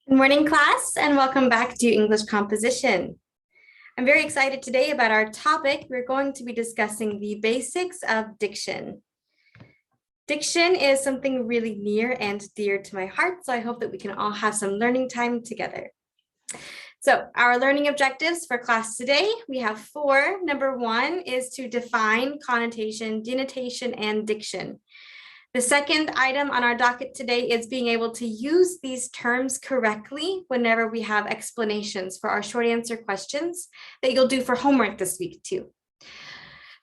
Good morning, class, and welcome back to English composition. I'm very excited today about our topic. We're going to be discussing the basics of diction. Diction is something really near and dear to my heart, so I hope that we can all have some learning time together. So our learning objectives for class today, we have 4. Number 1 is to define connotation, denotation, and diction. The second item on our docket today is being able to use these terms correctly whenever we have explanations for our short answer questions that you'll do for homework this week too.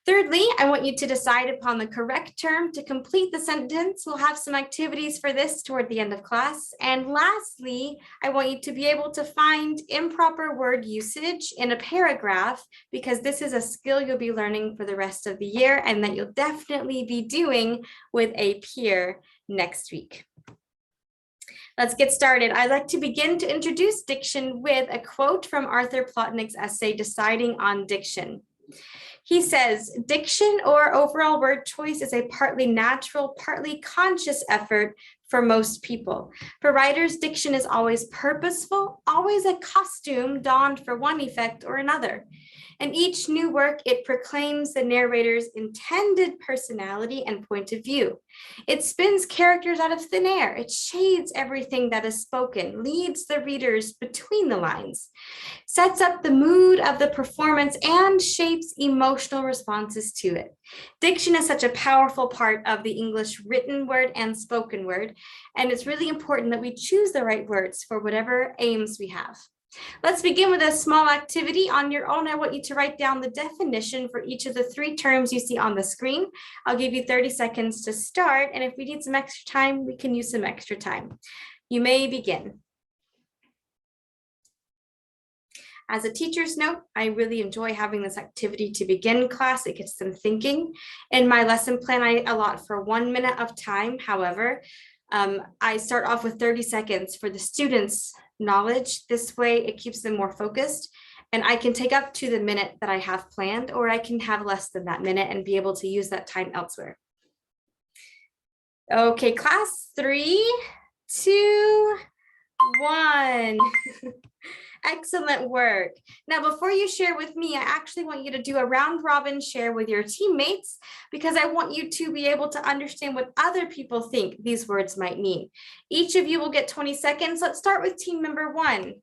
Thirdly, I want you to decide upon the correct term to complete the sentence. We'll have some activities for this toward the end of class. And lastly, I want you to be able to find improper word usage in a paragraph, because this is a skill you'll be learning for the rest of the year and that you'll definitely be doing with a peer next week. Let's get started. I'd like to begin to introduce diction with a quote from Arthur Plotnick's essay, Deciding on Diction. He says, diction or overall word choice is a partly natural, partly conscious effort for most people. For writers, diction is always purposeful, always a costume donned for one effect or another. In each new work, it proclaims the narrator's intended personality and point of view. It spins characters out of thin air. It shades everything that is spoken, leads the readers between the lines, sets up the mood of the performance, and shapes emotional responses to it. Diction is such a powerful part of the English written word and spoken word, and it's really important that we choose the right words for whatever aims we have. Let's begin with a small activity. On your own, I want you to write down the definition for each of the 3 terms you see on the screen. I'll give you 30 seconds to start, and if we need some extra time, we can use some extra time. You may begin. As a teacher's note, I really enjoy having this activity to begin class. It gets them thinking. In my lesson plan, I allot for 1 minute of time. However, I start off with 30 seconds for the students' knowledge. This way it keeps them more focused, and I can take up to the minute that I have planned, or I can have less than that minute and be able to use that time elsewhere. Okay, class, 3, 2, 1. Excellent work. Now, before you share with me, I actually want you to do a round robin share with your teammates, because I want you to be able to understand what other people think these words might mean. Each of you will get 20 seconds. Let's start with team member 1.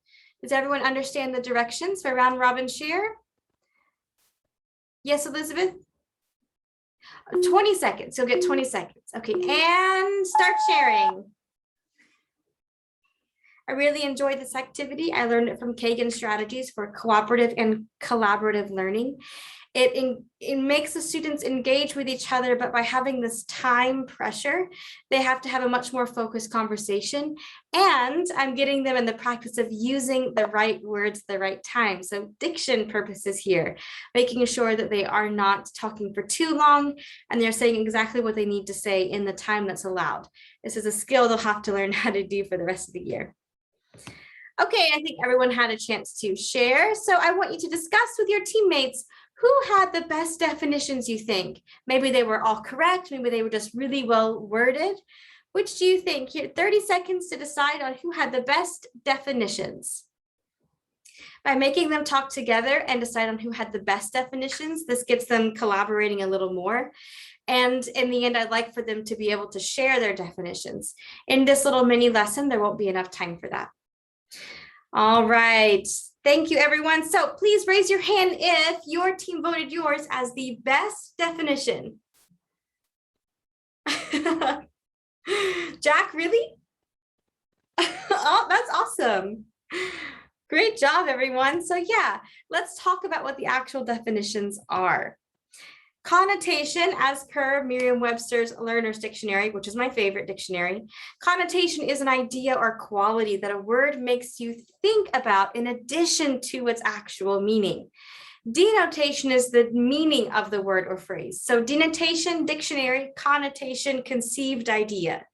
Does everyone understand the directions for round robin share? Yes, Elizabeth? 20 seconds. You'll get 20 seconds. Okay, and start sharing. I really enjoyed this activity. I learned it from Kagan Strategies for Cooperative and Collaborative Learning. It makes the students engage with each other, but by having this time pressure, they have to have a much more focused conversation. And I'm getting them in the practice of using the right words at the right time. So diction purposes here, making sure that they are not talking for too long and they're saying exactly what they need to say in the time that's allowed. This is a skill they'll have to learn how to do for the rest of the year. Okay, I think everyone had a chance to share. So I want you to discuss with your teammates who had the best definitions you think. Maybe they were all correct. Maybe they were just really well worded. Which do you think? Here, 30 seconds to decide on who had the best definitions. By making them talk together and decide on who had the best definitions, this gets them collaborating a little more. And in the end, I'd like for them to be able to share their definitions. In this little mini lesson, there won't be enough time for that. All right, thank you everyone. So please raise your hand if your team voted yours as the best definition. Jack, really? Oh, that's awesome. Great job, everyone. So yeah, let's talk about what the actual definitions are. Connotation, as per Merriam-Webster's Learner's Dictionary, which is my favorite dictionary, connotation is an idea or quality that a word makes you think about in addition to its actual meaning. Denotation is the meaning of the word or phrase. So denotation, dictionary, connotation, conceived idea.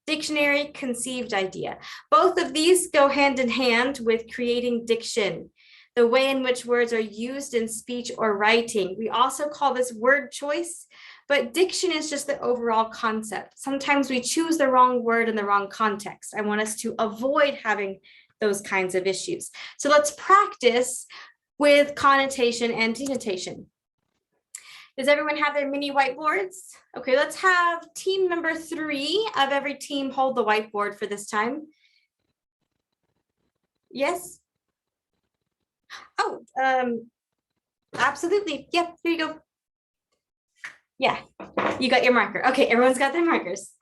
Dictionary, conceived idea. Both of these go hand in hand with creating diction, the way in which words are used in speech or writing. We also call this word choice, but diction is just the overall concept. Sometimes we choose the wrong word in the wrong context. I want us to avoid having those kinds of issues. So let's practice with connotation and denotation. Does everyone have their mini whiteboards? Okay, let's have team number 3 of every team hold the whiteboard for this time. Yes? Oh, absolutely. Yep, here you go. Yeah, you got your marker. Okay, everyone's got their markers.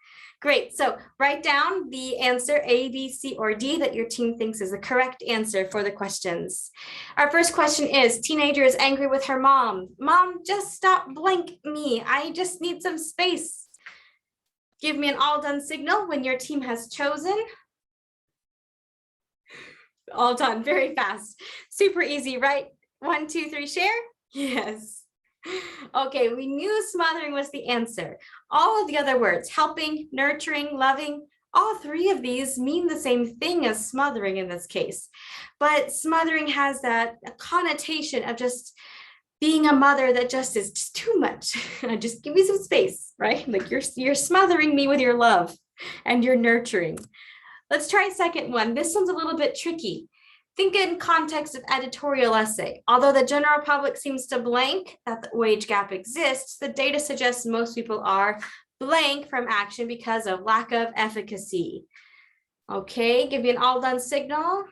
Great, so write down the answer A, B, C, or D that your team thinks is the correct answer for the questions. Our first question is, teenager is angry with her mom. Mom, just stop blank me. I just need some space. Give me an all done signal when your team has chosen. All done, very fast. Super easy, right? 1, 2, 3, share? Yes. Okay, we knew smothering was the answer. All of the other words, helping, nurturing, loving, all 3 of these mean the same thing as smothering in this case. But smothering has that connotation of just being a mother that just is just too much. Just give me some space, right? Like you're smothering me with your love and your nurturing. Let's try a second one. This one's a little bit tricky. Think in context of editorial essay. Although the general public seems to blank that the wage gap exists, the data suggests most people are blank from action because of lack of efficacy. Okay, give me an all done signal.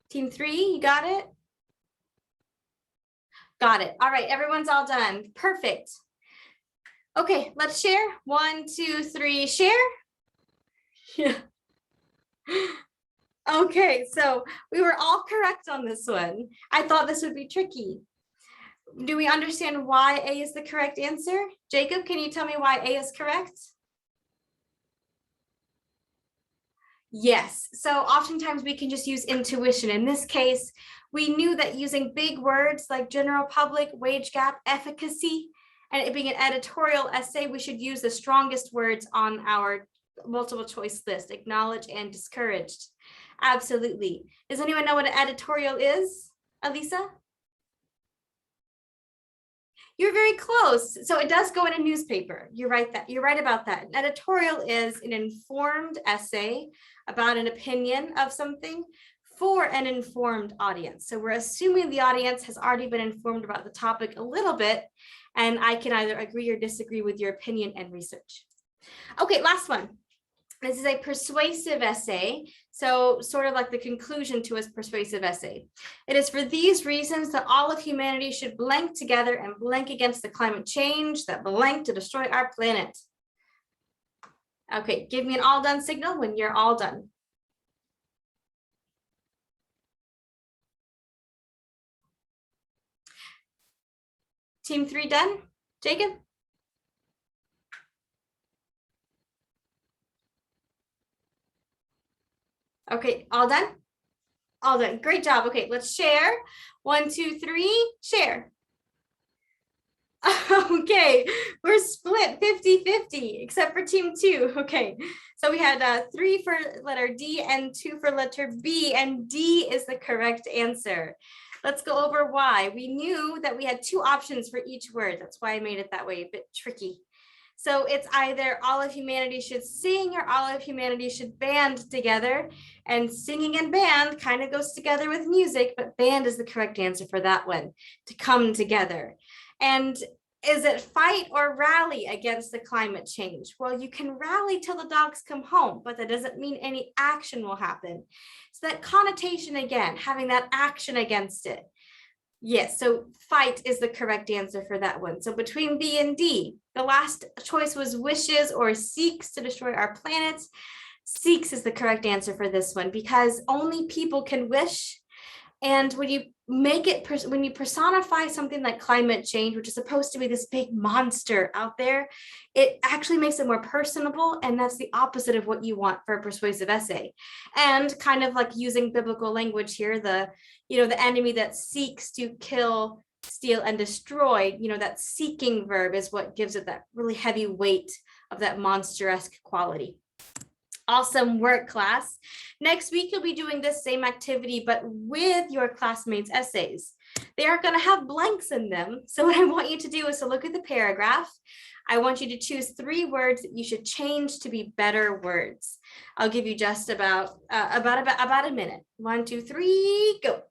Team 3, you got it? Got it. All right, everyone's all done. Perfect. Okay, let's share. 1, 2, 3, share. Yeah. Okay, so we were all correct on this one. I thought this would be tricky. Do we understand why A is the correct answer? Jacob, can you tell me why A is correct? Yes, so oftentimes we can just use intuition. In this case, we knew that using big words like general public, wage gap, efficacy, and it being an editorial essay, we should use the strongest words on our multiple choice list, acknowledge and discouraged. Absolutely. Does anyone know what an editorial is, Alisa? You're very close. So it does go in a newspaper. You're right about that. An editorial is an informed essay about an opinion of something for an informed audience. So we're assuming the audience has already been informed about the topic a little bit, and I can either agree or disagree with your opinion and research. Okay, last one. This is a persuasive essay, so sort of like the conclusion to a persuasive essay. It is for these reasons that all of humanity should blank together and blank against the climate change that blank to destroy our planet. Okay, give me an all done signal when you're all done. Team 3 done? Jacob? Okay, all done? All done. Great job. Okay, let's share. 1, 2, 3, share. Okay, we're split 50-50, except for team 2. Okay, so we had 3 for letter D and 2 for letter B, and D is the correct answer. Let's go over why. We knew that we had 2 options for each word. That's why I made it that way, a bit tricky. So it's either all of humanity should sing or all of humanity should band together. And singing and band kind of goes together with music, but band is the correct answer for that one, to come together. And is it fight or rally against the climate change? Well, you can rally till the dogs come home, but that doesn't mean any action will happen. So that connotation again, having that action against it. Yes, so fight is the correct answer for that one. So between B and D, the last choice was wishes or seeks to destroy our planet. Seeks is the correct answer for this one because only people can wish. And when you make it, when you personify something like climate change, which is supposed to be this big monster out there, it actually makes it more personable. And that's the opposite of what you want for a persuasive essay. And kind of like using biblical language here, the enemy that seeks to kill, steal, and destroy, that seeking verb is what gives it that really heavy weight of that monster-esque quality. Awesome work, class. Next week, you'll be doing this same activity, but with your classmates' essays. They are going to have blanks in them. So what I want you to do is to look at the paragraph. I want you to choose 3 words that you should change to be better words. I'll give you just about a minute. 1, 2, 3, go.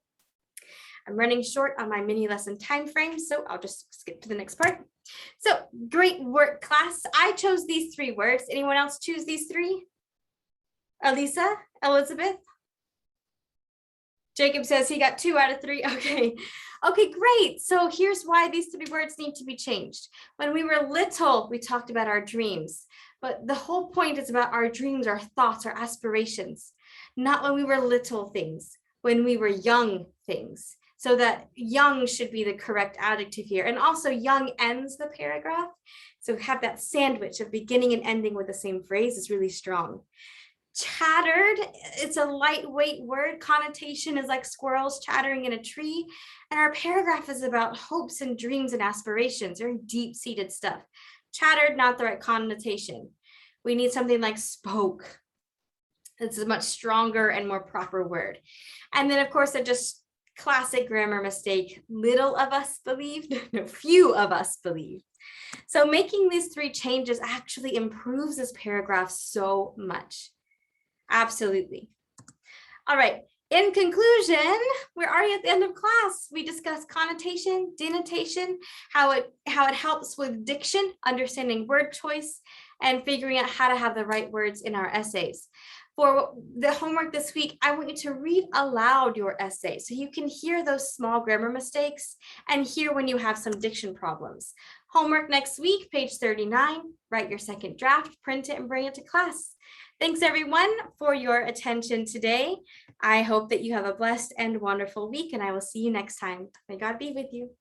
I'm running short on my mini lesson time frame, so I'll just skip to the next part. So great work, class. I chose these 3 words. Anyone else choose these 3? Elisa, Elizabeth? Jacob says he got 2 out of 3. Okay, great. So here's why these 3 words need to be changed. When we were little, we talked about our dreams, but the whole point is about our dreams, our thoughts, our aspirations, not when we were little things, when we were young things. So that young should be the correct adjective here. And also young ends the paragraph. So have that sandwich of beginning and ending with the same phrase is really strong. Chattered, it's a lightweight word. Connotation is like squirrels chattering in a tree. And our paragraph is about hopes and dreams and aspirations, very deep-seated stuff. Chattered, not the right connotation. We need something like spoke. It's a much stronger and more proper word. And then of course, a just classic grammar mistake. Little of us believed, no, few of us believed. So making these 3 changes actually improves this paragraph so much. Absolutely. All right. In conclusion, we're already at the end of class. We discussed connotation, denotation, how it helps with diction, understanding word choice, and figuring out how to have the right words in our essays. For the homework this week, I want you to read aloud your essay so you can hear those small grammar mistakes and hear when you have some diction problems. Homework next week, page 39, write your second draft, print it, and bring it to class. Thanks everyone for your attention today. I hope that you have a blessed and wonderful week, and I will see you next time. May God be with you.